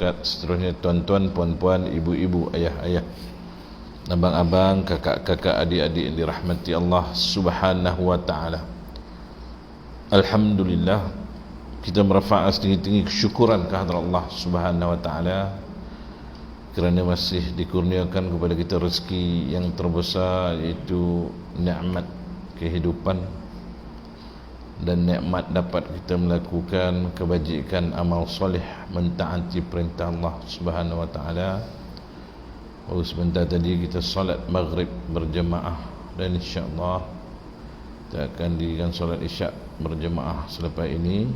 Ustaz, seterusnya tuan-tuan, puan-puan, ibu-ibu, ayah-ayah, abang-abang, kakak-kakak, adik-adik yang dirahmati Allah Subhanahu wa taala. Alhamdulillah, kita merafa'kan setinggi-tinggi kesyukuran kehadrat Allah Subhanahu wa taala kerana masih dikurniakan kepada kita rezeki yang terbesar, iaitu nikmat kehidupan dan nikmat dapat kita melakukan kebajikan amal soleh, mentaati perintah Allah Subhanahu wa taala. Baru sebentar tadi kita solat maghrib berjemaah, dan insya-Allah kita akan dirikan solat isyak berjemaah selepas ini.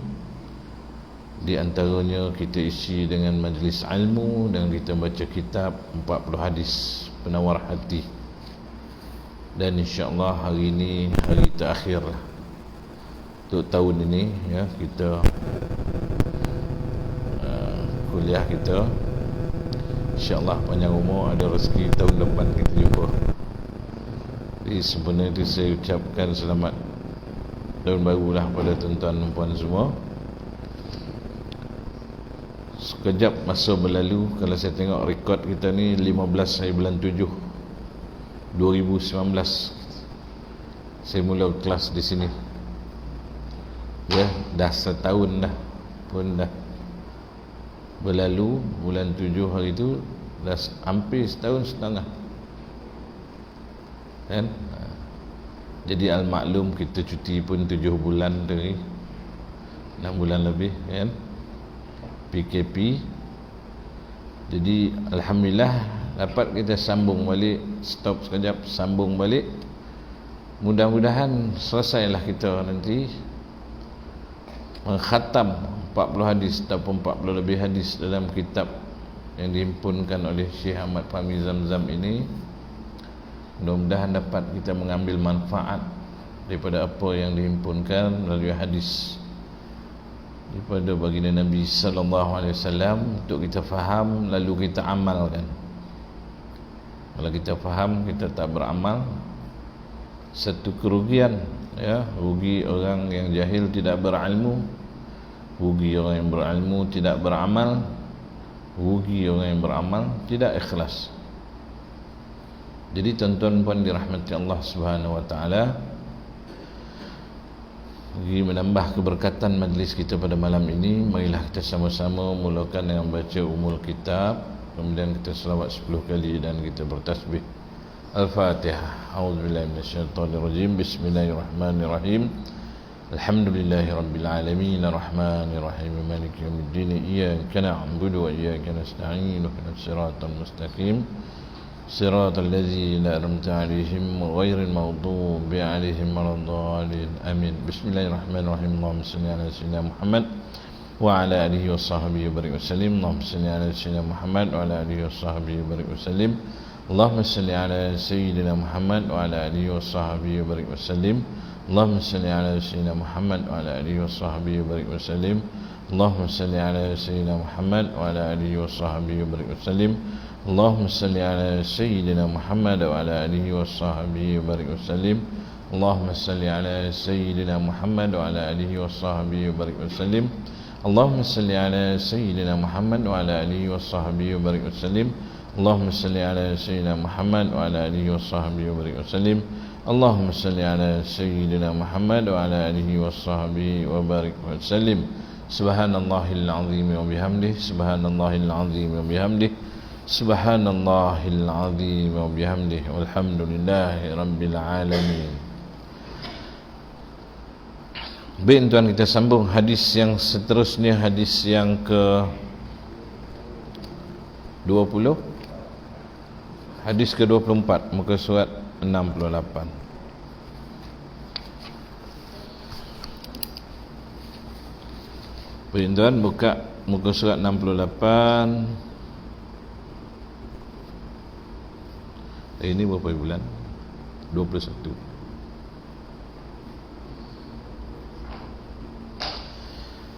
Di antaranya kita isi dengan majlis ilmu dan kita baca kitab 40 hadis penawar hati. Dan insya-Allah hari ini hari terakhir untuk tahun ini, ya, kita kuliah kita, insya-Allah panjang umur, ada rezeki tahun depan kita jumpa. Jadi sebenarnya itu saya ucapkan selamat tahun barulah pada tuan-tuan dan puan semua. Sekejap masa berlalu, kalau saya tengok rekod kita ni 15 hari bulan 7 2019 saya mula kelas di sini. Ya, dah setahun dah pun dah berlalu. Bulan 7 hari tu dah hampir setahun setengah, kan? Jadi al-maklum kita cuti pun 7 bulan dari 6 bulan lebih, kan? PKP. Jadi alhamdulillah dapat kita sambung balik, stop sekejap, sambung balik. Mudah-mudahan selesailah kita nanti mengkhatam 40 hadis ataupun 40 lebih hadis dalam kitab yang dihimpunkan oleh Syekh Ahmad Fahmi Zamzam ini. Mudah-mudahan dapat kita mengambil manfaat daripada apa yang dihimpunkan melalui hadis daripada baginda Nabi sallallahu alaihi wasallam, untuk kita faham lalu kita amalkan. Kalau kita faham kita tak beramal, satu kerugian, ya, rugi orang yang jahil tidak berilmu, rugi orang yang berilmu tidak beramal, rugi orang yang beramal tidak ikhlas. Jadi tuan-tuan puan dirahmati Allah Subhanahu wa taala, bagi menambah keberkatan majlis kita pada malam ini, marilah kita sama-sama mulakan dengan baca umul kitab, kemudian kita selawat 10 kali dan kita bertasbih. Al-Fatihah. A'udzubillahi minasyaitonirrajim. Bismillahirrahmanirrahim. Alhamdulillahi rabbil alamin, arrahmanir rahim, maliki yaumiddin, iyyaka na'budu wa iyyaka nasta'in, ihdinas siratal mustaqim, siratal ladzina an'amta 'alaihim ghairil maghdubi 'alaihim waladdallin. Amin. Bismillahirrahmanirrahim. Allahumma shalli 'ala sayyidina Muhammad wa 'ala alihi washabbihi wa barik wasallim. Allahumma shalli 'ala sayyidina Muhammad wa 'ala alihi washabbihi wa barik wasallim. Allahumma salli ala sayyidina Muhammad wa ala alihi wa sahbihi wa barik wasallim. Allahumma salli ala sayyidina Muhammad wa ala alihi wa sahbihi wa barik wasallim. Allahumma salli ala sayyidina Muhammad wa ala alihi wa sahbihi wa barik wasallim. Allahumma salli ala sayyidina Muhammad wa ala alihi wa sahbihi wa barik wasallim. Allahumma salli ala sayyidina Muhammad wa ala alihi wa sahbihi wa barik wasallim. Allahumma salli ala sayyidina Muhammad wa ala alihi wa sahbihi wa barik wasallim. Allahumma salli ala sayyidina Muhammad wa ala alihi wa sahbihi wa barik wasallim. Allahumma salli ala sayyidina Muhammad wa ala alihi wa sahbihi wa barik wasallim. Subhanallahil azim wa bihamdihi, subhanallahil azim wa bihamdihi, subhanallahil azim wa bihamdihi, walhamdulillahi rabbil alamin. Baik tuan, kita sambung hadis yang seterusnya, hadis yang ke 20, hadis ke-24, muka surat 68. Baik tuan, buka muka surat 68. Ini berapa bulan? 21.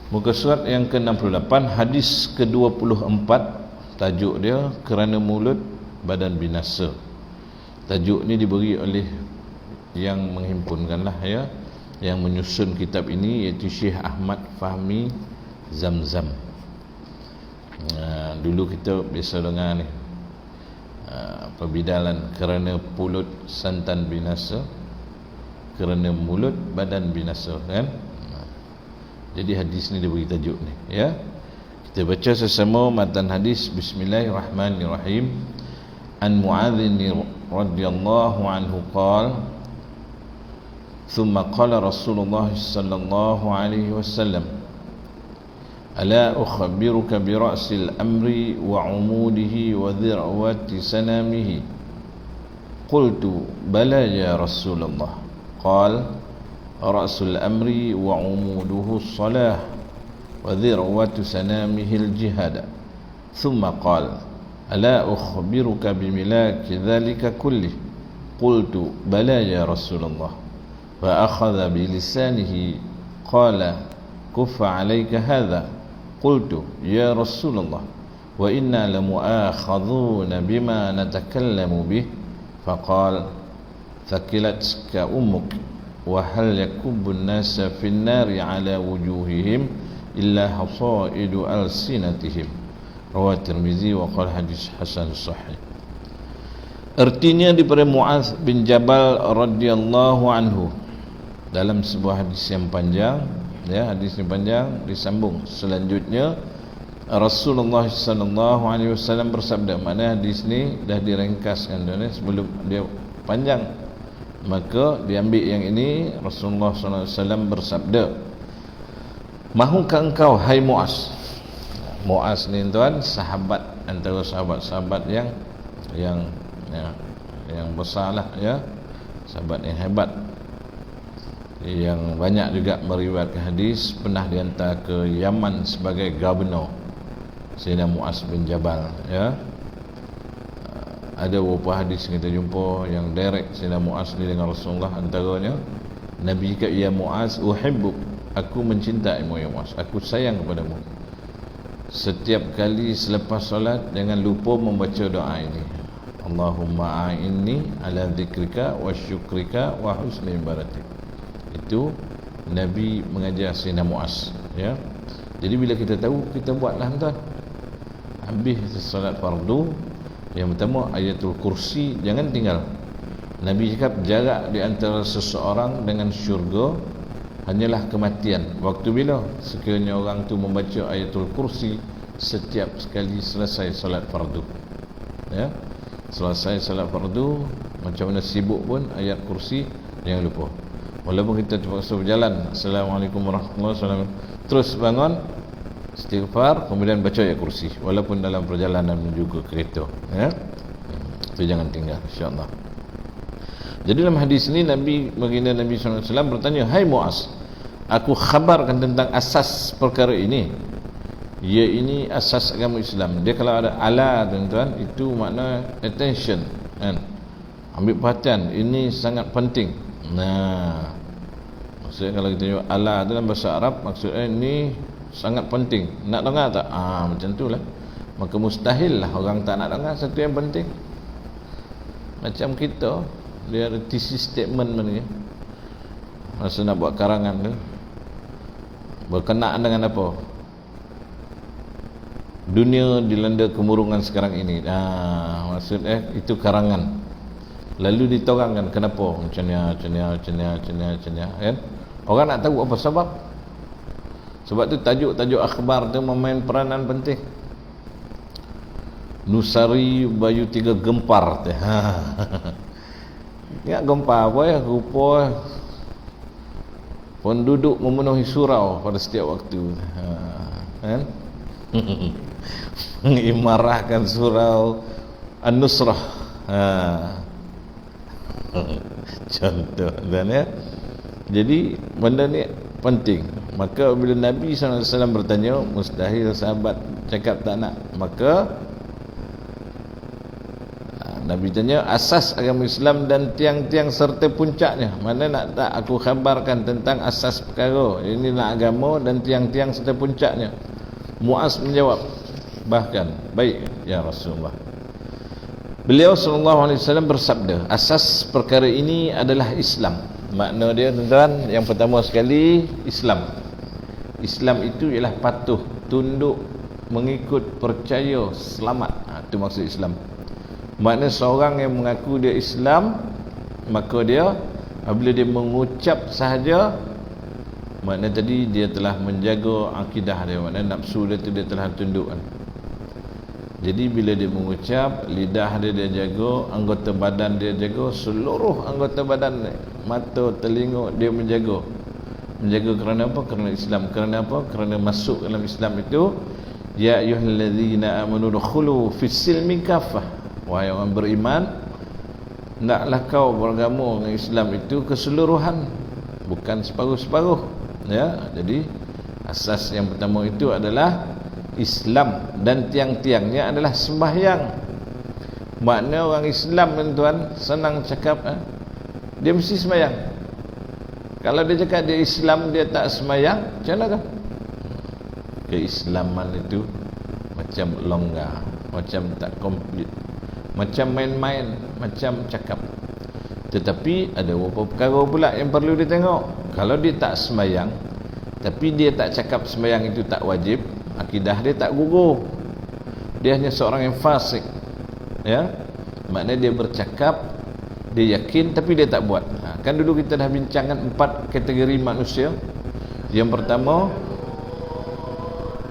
Muka surat yang ke-68, hadis ke-24. Tajuk dia, kerana mulut badan binasa. Tajuk ni diberi oleh yang menghimpunkanlah, ya, yang menyusun kitab ini, iaitu Syekh Ahmad Fahmi Zamzam. Dulu kita biasa dengar ni, perbidalan, kerana pulut santan binasa, kerana mulut badan binasa, kan? Jadi hadis ni dia beri tajuk ni, ya. Kita baca sesama matan hadis. Bismillahirrahmanirrahim. An Mu'adzin radhiyallahu anhu qala thumma qala Rasulullah sallallahu alaihi wasallam ala ukhbiruka bi ra'sil amri wa 'umudihi wa dhirwati sanamihi qultu bala ya Rasulullah qala ra'sul amri wa 'umuduhu as-salah wa dhirwatu sanamihi al-jihad thumma qala ala ukhbiruka bi milaki dhalika kullih qultu bala ya Rasulullah fa akhadha bi lisanihi qala kuffa 'alayka hadha qultu ya Rasulullah wa inna lamu'akhadhuna bima natakallamu bih faqala thaqilatka ummuk wa hal yakubbu an-nasa fi an-nari 'ala wujuhihim illa hasaidu alsinatihim. Rawat Tirmizi wa qala hadis hasan sahih. Artinya daripada Mu'adz bin Jabal radhiyallahu anhu dalam sebuah hadis yang panjang, ya, hadis yang panjang disambung selanjutnya. Rasulullah sallallahu alaihi wasallam bersabda, mana hadis ni dah diringkaskan sebelum dia panjang, maka diambil yang ini. Rasulullah sallallahu alaihi wasallam bersabda, mahukah engkau hai Mu'adz? Mu'adz ni tuan sahabat, antara sahabat-sahabat yang besarlah, ya, sahabat yang hebat, yang banyak juga meriwayatkan hadis, pernah dihantar ke Yaman sebagai gubernur, Sayyidina Mu'adz bin Jabal, ya. Ada beberapa hadis yang kita jumpa yang direct Sayyidina Mu'adz ni dengan Rasulullah. Antaranya Nabi kata, ya Mu'adz uhibbuk, aku mencintaimu ya Mu'adz, aku sayang kepadamu. Setiap kali selepas solat jangan lupa membaca doa ini, Allahumma a'inni ala dzikrika wa syukrika wa husni ibadatik. Itu Nabi mengajar Sayyidina Mu'adz, ya. Jadi bila kita tahu, kita buatlah tuan. Habis solat fardu, yang pertama ayatul kursi jangan tinggal. Nabi cakap jarak di antara seseorang dengan syurga hanyalah kematian. Waktu bila? Sekiranya orang tu membaca ayatul kursi setiap sekali selesai solat fardu, ya. Selesai solat fardu, macam mana sibuk pun, ayat kursi jangan lupa. Walaupun kita terpaksa berjalan, Assalamualaikum warahmatullahi wabarakatuh, terus bangun, istighfar, kemudian baca ayat kursi, walaupun dalam perjalanan menuju ke kereta, ya. Itu jangan tinggal, insya-Allah. Jadi dalam hadis ini baginda Nabi sallallahu alaihi wasallam bertanya, hai Mu'adz, aku khabarkan tentang asas perkara ini. Ya, ini asas agama Islam. Dia kalau ada ala, tuan-tuan, itu makna attention, kan? Ambil perhatian, ini sangat penting. Nah, maksudnya kalau kita tengok ala tu dalam bahasa Arab, maksudnya ini sangat penting. Nak dengar tak? Macam tu lah. Maka mustahil lah orang tak nak dengar satu yang penting. Macam kita, dia ada thesis statement mana ni, masa nak buat karangan tu, berkenaan dengan apa? Dunia dilanda kemurungan sekarang ini. Maksudnya itu karangan. Lalu ditorangkan kenapa? Macam ni, kan? Orang nak tahu apa sebab. Sebab tu tajuk-tajuk akhbar tu memain peranan penting. Nusari Bayu 3 gempar tu. Ingat gempar apa ya? Rupa penduduk memenuhi surau pada setiap waktu, kan? Mengimarahkan surau An-Nusrah, contoh, dan ya. Jadi benda ni penting. Maka bila Nabi SAW bertanya, mustahil sahabat cakap tak nak. Maka Nabi tanya asas agama Islam dan tiang-tiang serta puncaknya. Mana nak tak aku khabarkan tentang asas perkara. Inilah agama dan tiang-tiang serta puncaknya. Mu'adz menjawab, bahkan, baik ya Rasulullah. Beliau SAW bersabda, asas perkara ini adalah Islam. Makna dia, tuan-tuan, yang pertama sekali Islam. Islam itu ialah patuh, tunduk mengikut, percaya, selamat. Itu maksud Islam. Maknanya seorang yang mengaku dia Islam, maka dia apabila dia mengucap sahaja, maknanya tadi dia telah menjaga akidah dia, maknanya nafsu dia tu dia telah tundukkan. Jadi bila dia mengucap, lidah dia jaga, anggota badan dia jaga, seluruh anggota badan dia, mata, telinga dia menjaga. Menjaga kerana apa? Kerana Islam. Kerana apa? Kerana masuk dalam Islam itu, ya ayyuhallazina amanu dukhulu fis-silmi kaffah. Wahai orang beriman, hendaklah kau beragama dengan Islam itu keseluruhan, bukan separuh-separuh. Ya, jadi asas yang pertama itu adalah Islam, dan tiang-tiangnya adalah sembahyang. Makna orang Islam, tuan, senang cakap, dia mesti sembahyang. Kalau dia cakap dia Islam, dia tak sembahyang, macam mana kan? Keislaman itu macam longgar, macam tak komplit, macam main-main, macam cakap. Tetapi ada beberapa perkara pula yang perlu ditengok. Kalau dia tak sembahyang, tapi dia tak cakap sembahyang itu tak wajib, akidah dia tak gugur, dia hanya seorang yang fasik, ya, maknanya dia bercakap, dia yakin tapi dia tak buat. Kan dulu kita dah bincangkan 4 kategori manusia. Yang pertama,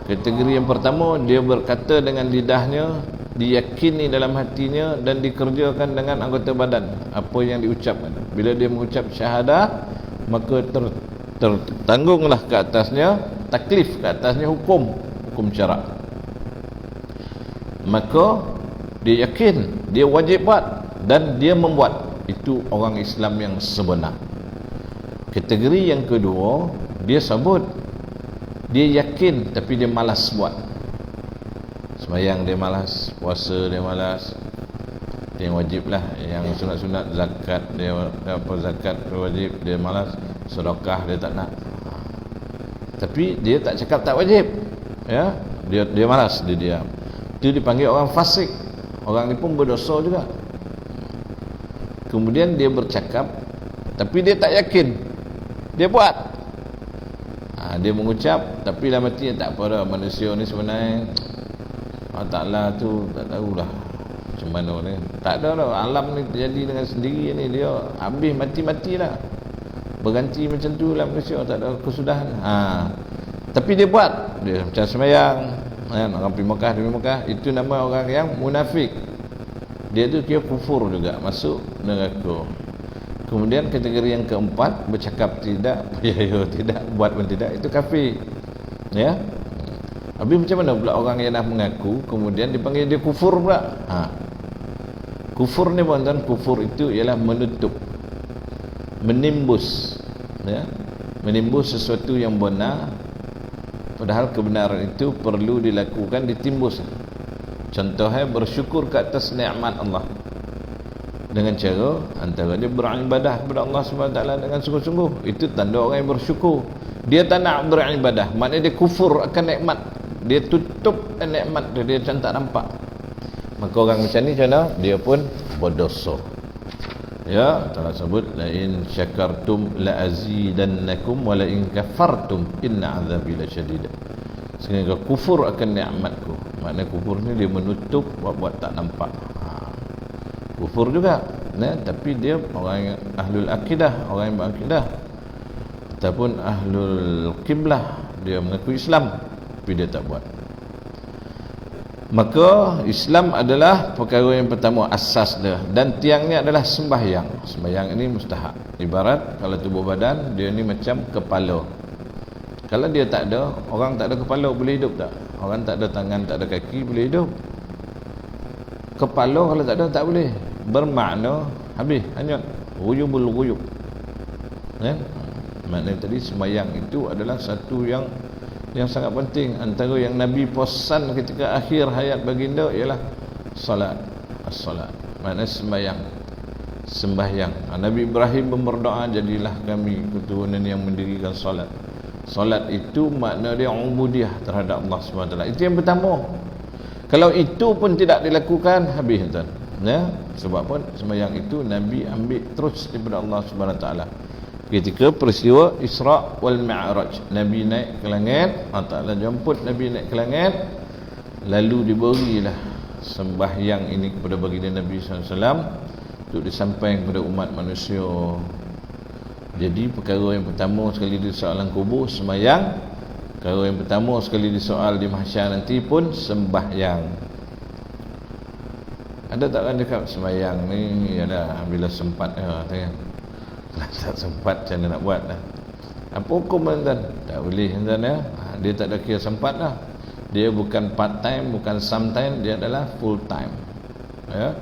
kategori yang pertama, dia berkata dengan lidahnya, diyakini dalam hatinya, dan dikerjakan dengan anggota badan apa yang diucapkan. Bila dia mengucap syahadah, maka tertanggunglah ke atasnya taklif, ke atasnya hukum syarak. Maka dia yakin, dia wajib buat, dan dia membuat. Itu orang Islam yang sebenar. Kategori yang kedua, dia sabut, dia yakin tapi dia malas buat. Sembahyang dia malas, puasa dia malas, dia yang wajib lah, yang sunat-sunat, zakat dia apa, zakat wajib dia malas, sedekah dia tak nak. Tapi dia tak cakap tak wajib, ya, dia malas, dia diam. Itu dipanggil orang fasik. Orang ni pun berdosa juga. Kemudian dia bercakap tapi dia tak yakin, dia buat. Dia mengucap tapi dalam hatinya tak apa dah, manusia ni sebenarnya Allah Ta'ala tu tak tahulah macam mana ni, tak ada dah, alam ni terjadi dengan sendiri ni, dia habis mati-mati lah, berganti macam tu lah manusia, tak ada kesudahan. Tapi dia buat, dia macam sembahyang, orang pergi Mekah, itu nama orang yang munafik. Dia tu kira kufur juga, masuk neraka. Kemudian kategori yang keempat, bercakap tidak, tidak, buat pun tidak, itu kafir. Ya. Habis macam mana pula orang yang dah mengaku kemudian dipanggil dia kufur pula? Kufur ni tuan-tuan, kufur itu ialah menutup, menimbus, ya, menimbus sesuatu yang benar, padahal kebenaran itu perlu dilakukan, ditimbus. Contohnya bersyukur ke atas nikmat Allah dengan cara antaranya beribadah kepada Allah SWT dengan sungguh-sungguh. Itu tanda orang yang bersyukur. Dia tak nak beribadah, maknanya dia kufur akan nikmat, dia tutup nikmat dia macam tak nampak. Maka orang macam ni macam mana? Dia pun berdosa. Ya, Allah sebut la in syakartum la azidannakum wa la in kafartum inna azabi lasyadid. Sehingga kufur akan nikmatku. Maknanya kufur ni dia menutup, buat tak nampak. Kufur juga, ya, tapi dia orang yang ahlul akidah, orang yang berakidah, ataupun ahlul qiblah, dia mengaku Islam tapi dia tak buat. Maka Islam adalah perkara yang pertama, asas dia, dan tiangnya adalah sembahyang. Sembahyang ini mustahab. Ibarat kalau tubuh badan dia ni macam kepala. Kalau dia tak ada, orang tak ada kepala boleh hidup tak? Orang tak ada tangan, tak ada kaki boleh hidup. Kepala kalau tak ada tak boleh. Bermakna habis, hanyut, ghuyubul ghuyub. Ya? Maknanya tadi sembahyang itu adalah satu yang sangat penting. Antara yang Nabi pesan ketika akhir hayat baginda ialah salat, as-salat. Maknanya sembahyang. Nabi Ibrahim pun berdoa, jadilah kami keturunan yang mendirikan salat. Salat itu makna dia ubudiyah terhadap Allah SWT. Itu yang pertama. Kalau itu pun tidak dilakukan, habis tuan. Ya, sebab apa? Sembahyang itu Nabi ambil terus daripada Allah SWT. Ketika peristiwa Isra wal Mi'raj, Nabi naik ke langit, Allah Ta'ala jemput Nabi naik ke langit. Lalu diberilah sembahyang ini kepada baginda Nabi SAW untuk disampaikan kepada umat manusia. Jadi perkara yang pertama sekali di soalan kubur sembahyang, perkara yang pertama sekali di soal di mahsyar nanti pun sembahyang. Ada tak orang cakap sembahyang ni ialah bila sempat kan? Kalau tak sempat macam mana nak buat dah? Apa hukum tuan? Tak boleh tuan ya. Dia tak ada kira sempat dah. Dia bukan part time, bukan sometime, dia adalah full time. Ya.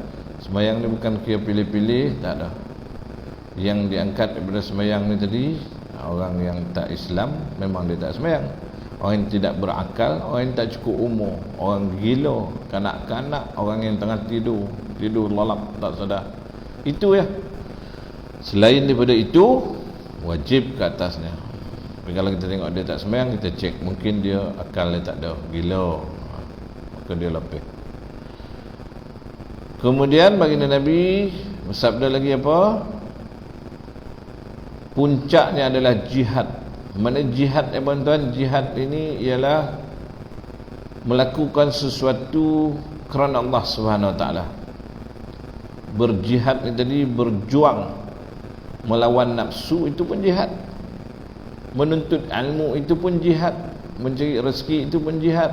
Sembahyang ni bukan kira pilih-pilih, tak ada. Yang diangkat daripada sembahyang ni tadi, orang yang tak Islam memang dia tak sembahyang. Orang yang tidak berakal, orang yang tak cukup umur, orang gila, kanak-kanak, orang yang tengah tidur lalap tak sedar. Itu ya. Selain daripada itu, wajib ke atasnya. Tapi kalau kita tengok dia tak sembahyang, kita cek, mungkin dia akal dia tak ada, gila, maka dia lapis. Kemudian baginda Nabi bersabda lagi apa? Puncaknya adalah jihad. Mana jihad tuan-tuan? Jihad ini ialah melakukan sesuatu kerana Allah Subhanahu Wa Taala. Berjihad ni tadi berjuang melawan nafsu, itu pun jihad. Menuntut ilmu itu pun jihad. Mencari rezeki itu pun jihad.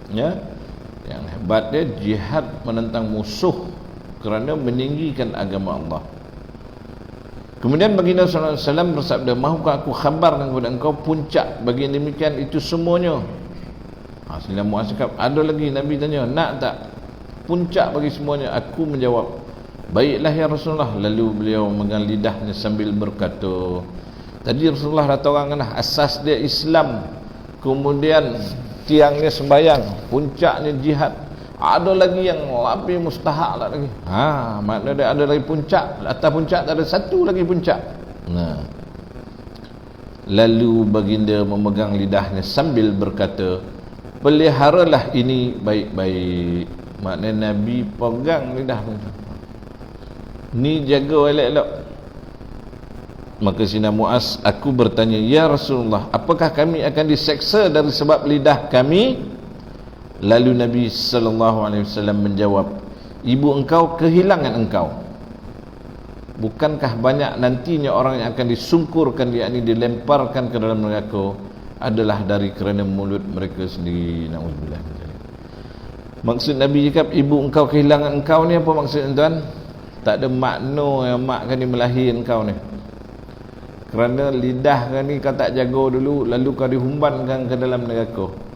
Ya. Yang hebat dia jihad menentang musuh kerana meninggikan agama Allah. Kemudian baginda sallallahu alaihi wasallam bersabda, "Mahukah aku khabarkan kepada engkau puncak bagi yang demikian itu semuanya?" Sila Muaz cakap, ada lagi. Nabi tanya, nak tak puncak bagi semuanya? Aku menjawab, baiklah ya Rasulullah. Lalu beliau memegang lidahnya sambil berkata, tadi Rasulullah dah terangkan dah, asas dia Islam, kemudian tiangnya sembahyang, puncaknya jihad. Ada lagi yang lebih mustahak lah lagi. Maknanya dia ada lagi puncak. Atas puncak tak ada satu lagi puncak. Lalu baginda memegang lidahnya sambil berkata, peliharalah ini baik-baik. Maknanya Nabi pegang lidah ni, jaga elok-elok. Maka Sina Muaz, aku bertanya, ya Rasulullah, apakah kami akan diseksa dari sebab lidah kami? Lalu Nabi SAW menjawab, ibu engkau kehilangan engkau. Bukankah banyak nantinya orang yang akan disungkurkan, yakni dilemparkan ke dalam neraka, adalah dari kerana mulut mereka sendiri. Na'udzubillah. Maksud Nabi cakap ibu engkau kehilangan engkau ni apa maksud tuan? Tak ada makna yang mak kan ni melahirkan engkau ni. Kerana lidah kan ni kau tak jaga dulu, lalu kau dihumbankan ke dalam neraka.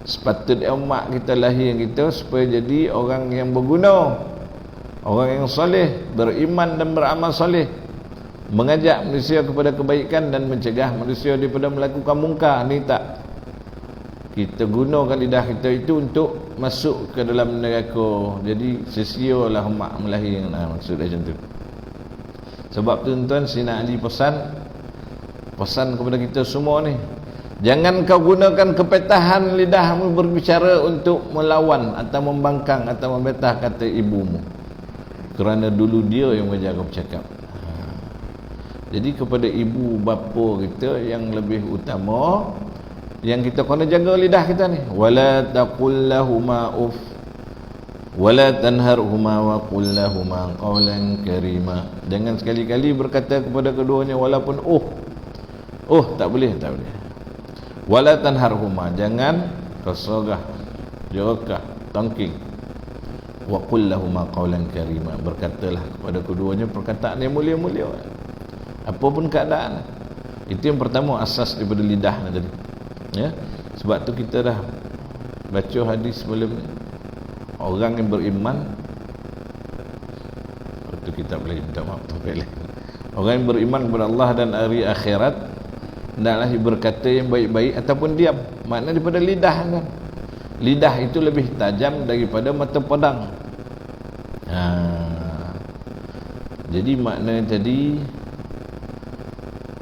Sepatutnya mak kita lahir kita supaya jadi orang yang berguna, orang yang soleh, beriman dan beramal soleh, mengajak manusia kepada kebaikan dan mencegah manusia daripada melakukan mungkar. Ni tak, kita gunakan lidah kita itu untuk masuk ke dalam neraka. Jadi sia-sialah mak melahirkan. Maksud dia macam tu. Sebab tu tuan, Sina Ali pesan kepada kita semua ni, jangan kau gunakan kepetahan lidahmu berbicara untuk melawan atau membangkang atau membantah kata ibumu, kerana dulu dia yang menjaga bercakap. Jadi kepada ibu bapa kita yang lebih utama, yang kita kena jaga lidah kita ni. Wala taqul lahuma uff wala tanharhuma wa qul lahuma qawlan karima. Jangan sekali-kali berkata kepada keduanya walaupun tak boleh. Wala tanharhuma, jangan kasarah, jerakah, tangking. Wa qul lahuma qawlan karima, berkatalah kepada keduanya perkataan yang mulia-mulia, apapun keadaan. Itu yang pertama, asas daripada lidah tadi. Ya, sebab tu kita dah baca hadis sebelum ni, orang yang beriman, itu kita boleh minta maaf topik lain. Orang yang beriman kepada Allah dan hari akhirat hendaklah berkata yang baik-baik ataupun diam. Maknanya daripada lidah kan. Lidah itu lebih tajam daripada mata pedang. Jadi maknanya tadi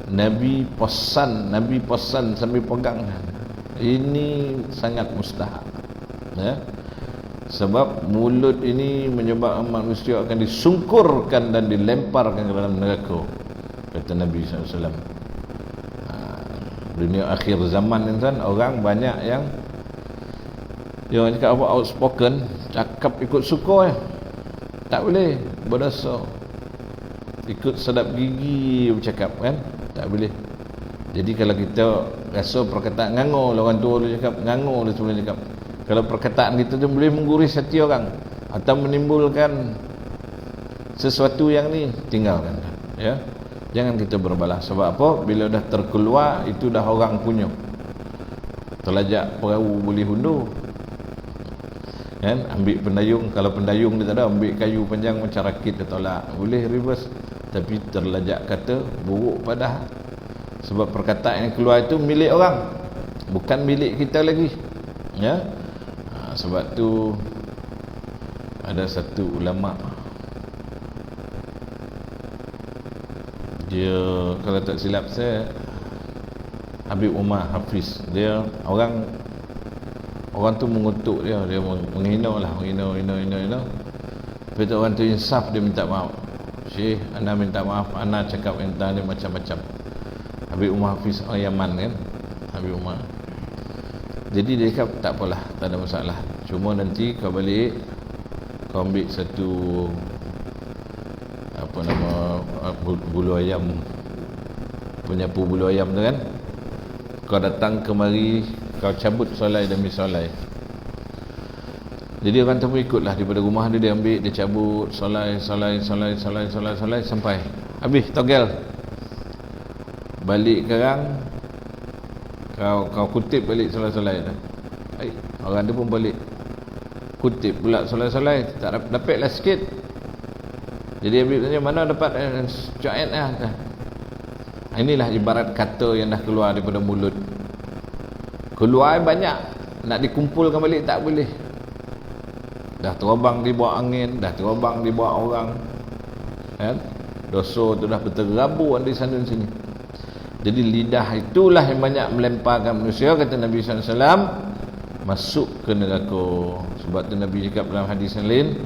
Nabi pesan sambil pegang. Ini sangat mustahak. Ya. Sebab mulut ini menyebabkan manusia akan disungkurkan dan dilemparkan ke dalam neraka, kata Nabi SAW. Dunia akhir zaman ni kan, orang banyak yang Dia orang cakap apa outspoken, cakap ikut suka tak boleh, berdosa. Ikut sedap gigi bercakap kan, tak boleh. Jadi kalau kita rasa perkataan ngangor lah, orang tua dia cakap ngangor, dia sebelum cakap, kalau perkataan kita tu boleh mengguris hati orang atau menimbulkan sesuatu yang ni, tinggalkan ya. Jangan kita berbalas. Sebab apa? Bila dah terkeluar itu dah orang punya. Terlajak perahu boleh hundur kan, ambil pendayung, kalau pendayung dia tak ada, ambil kayu panjang macam rakit dia tolak, boleh reverse. Tapi terlajak kata buruk padahal. Sebab perkataan yang keluar itu milik orang, bukan milik kita lagi ya. Sebab tu ada satu ulama, dia kalau tak silap saya Habib Umar Hafiz, dia orang tu mengutuk dia menghina lah, menghina. Lepas tu orang tu insaf, dia minta maaf. Syekh, anda minta maaf, anda cakap yang tadi macam-macam. Habib Umar Hafiz orang Yaman kan, Habib Umar. Jadi dia cakap tak apalah, tak ada masalah, cuma nanti kau balik, kau ambil satu apa nama bulu ayam, penyapu bulu ayam tu kan, kau datang kemari, kau cabut solai demi solai. Jadi orang tu pun ikutlah, daripada rumah dia ambil, dia cabut solai sampai habis togel. Balik sekarang kau kutip balik solai tu. Orang tu pun balik kutip pula solai, tak dapatlah sikit. Jadi Habib tanya, mana dapat cuaet lah. Inilah ibarat kata yang dah keluar daripada mulut. Keluar banyak, nak dikumpulkan balik tak boleh. Dah terobang dibawa angin, dah terobang dibawa orang kan? Dosa tu dah berterabur di sana sini. Jadi lidah itulah yang banyak melemparkan manusia, kata Nabi SAW, masuk ke neraka. Sebab tu Nabi cakap dalam hadis yang lain,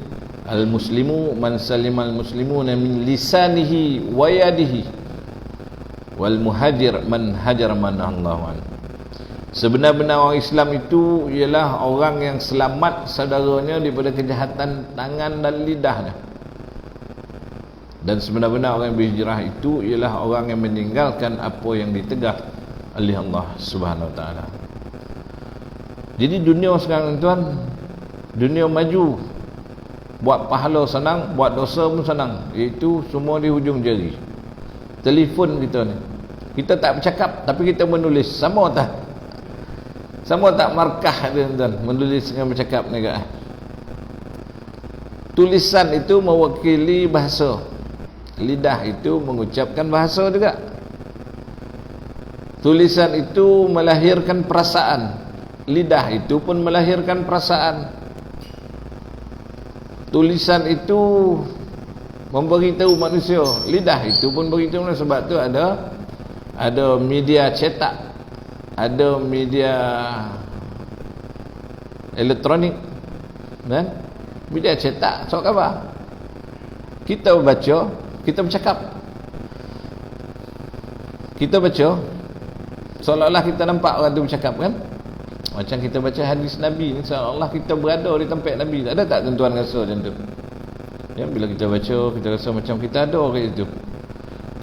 al-muslimu man salimal muslimuna min lisanihi wa yadihi, wal muhajir man hajar man Allahu anhu. Sebenar-benar orang Islam itu ialah orang yang selamat saudaranya daripada kejahatan tangan dan lidahnya. Dan sebenar-benar orang yang berhijrah itu ialah orang yang meninggalkan apa yang ditegah oleh Allah Subhanahu Wa Taala. Jadi dunia sekarang tuan, dunia maju. Buat pahala senang, buat dosa pun senang. Itu semua di hujung jari. Telefon kita ni, kita tak bercakap tapi kita menulis. Sama tak markah dia tuan, menulis dengan bercakap ni kan. Tulisan itu mewakili bahasa, lidah itu mengucapkan bahasa juga. Tulisan itu melahirkan perasaan, lidah itu pun melahirkan perasaan. Tulisan itu memberitahu manusia, lidah itu pun beritahu manusia. Sebab tu ada media cetak, ada media elektronik kan. Media cetak so apa? Kita baca, kita bercakap. Kita baca seolah-olah kita nampak orang tu bercakap kan. Macam kita baca hadis Nabi ni, seolah-olah kita berada di tempat Nabi. Ada tak tuan-tuan rasa macam tu? Ya, bila kita baca, kita rasa macam kita ada kat situ.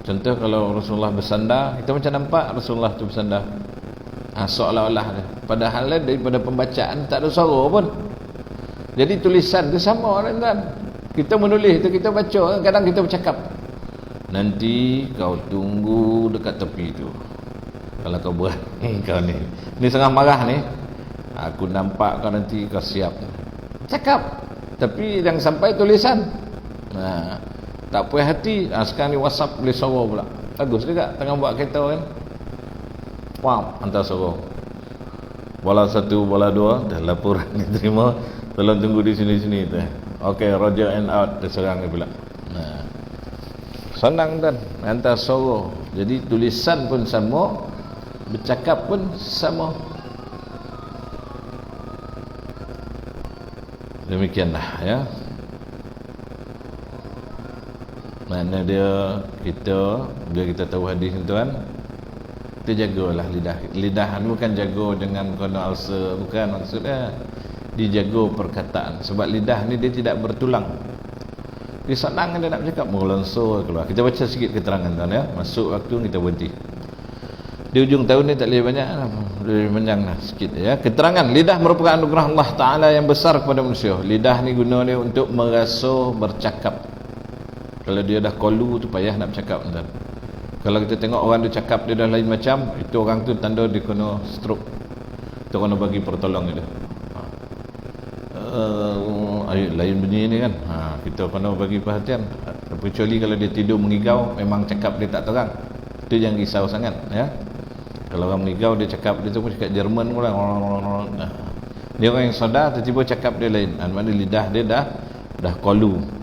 Contoh kalau Rasulullah bersandar, kita macam nampak Rasulullah tu bersandar. Seolah-olah dia. Padahal daripada pembacaan tak ada suara pun. Jadi tulisan tu sama kan. Kita menulis tu, kita baca, kadang kita bercakap. Nanti kau tunggu dekat tepi tu. Kalau kau berani kau ni sangat marah ni, aku nampak kau nanti kau siap. Cakap. Tapi yang sampai tulisan. Tak puas hati. Sekarang ni WhatsApp boleh suara pula. Bagus juga tengah buat kereta kan. Hantar suara. Bola 1, bola 2, dah laporan diterima. Tolong tunggu di sini-sini tu. Okey, roger and out, terserang ni pula. Senang kan, hantar suara. Jadi tulisan pun sama, bercakap pun sama. Demikianlah ya. Mana dia, kita bila kita tahu hadis ni tuan, kita jagalah lidah. Lidah ni bukan jaga dengan kena ulcer, bukan maksudnya. dijaga perkataan. Sebab lidah ni dia tidak bertulang. Dia senang dia nak bercakap, melonsor keluar. Kita baca sikit keterangan tuan ya. Masuk waktu kita berhenti. Di ujung tahun ni tak boleh banyak lah. Lebih panjang lah sikit ya. Keterangan, lidah merupakan anugerah Allah Ta'ala yang besar kepada manusia. Lidah ni guna dia untuk merasa bercakap. Kalau dia dah kolu tu payah nak bercakap tuan. Kalau kita tengok orang tu cakap dia dah lain macam, itu orang tu tanda dia kena stroke. Kita kena bagi pertolongan dia. Lain bunyi ni kan. Kita kena bagi perhatian. Kecuali kalau dia tidur mengigau, memang cakap dia tak terang. Itu jangan risau sangat ya. Kalau orang mengigau dia cakap, dia tu pun cakap Jerman pula. Dia orang yang sadar tiba-tiba cakap dia lain. Maknanya lidah dia dah kolu.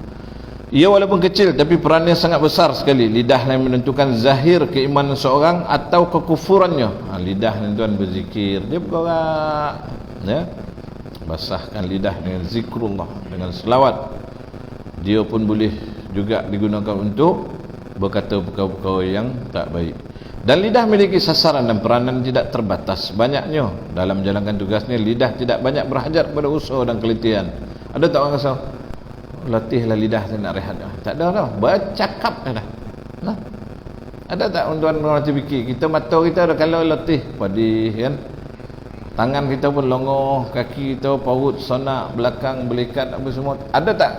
Ia walaupun kecil tapi perannya sangat besar sekali. Lidah yang menentukan zahir keimanan seorang atau kekufurannya. Lidah ni tuan berzikir, dia bergerak ya. Basahkan lidah dengan zikrullah, dengan selawat. Dia pun boleh juga digunakan untuk berkata perkara-perkara yang tak baik. Dan lidah memiliki sasaran dan peranan tidak terbatas. Banyaknya dalam menjalankan tugasnya, lidah tidak banyak berhajat pada usaha dan kelitian. Ada tak orang rasa latihlah lidah saya nak rehat? Tak ada dah, bercakap dah. Nah, ada tak tuan-tuan orang fikir kita mata kita ada kalau latih padi kan, tangan kita pun longoh, kaki kita paut, sonak, belakang, belikat apa semua. Ada tak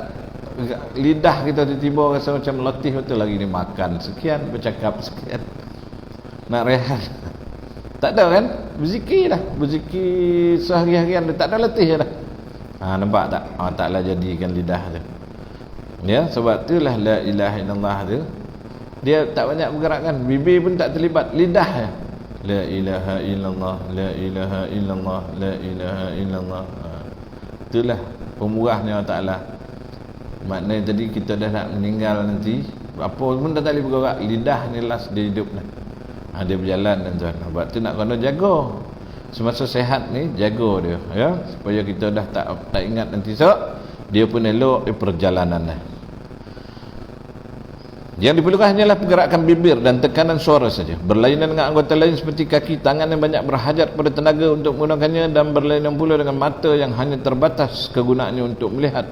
lidah kita tiba-tiba rasa macam latih betul lagi ni, makan sekian, bercakap sekian, nak rehat? Tak ada kan? Berzikir dah, berzikir sehari-harian tak ada latih dah. Nampak tak? Taklah jadikan lidah tu ya. Sebab itulah la ilaha illallah tu dia tak banyak bergerakkan, bibir pun tak terlibat, lidah ya. La ilaha illallah, la ilaha illallah, la ilaha illallah. Itulah pemurahnya Allah Ta'ala. Maknanya tadi kita dah nak meninggal nanti, apa pun dah tak boleh bergerak, lidah ni last dia hidup lah. Dia berjalan dan tuan. Sebab tu nak kena jaga. Semasa sehat ni jaga dia ya, supaya kita dah tak ingat nanti dia pun elok di perjalanan lah. Yang diperlukan hanyalah pergerakan bibir dan tekanan suara saja. Berlainan dengan anggota lain seperti kaki, tangan yang banyak berhajat pada tenaga untuk menggunakannya, dan berlainan pula dengan mata yang hanya terbatas kegunaannya untuk melihat,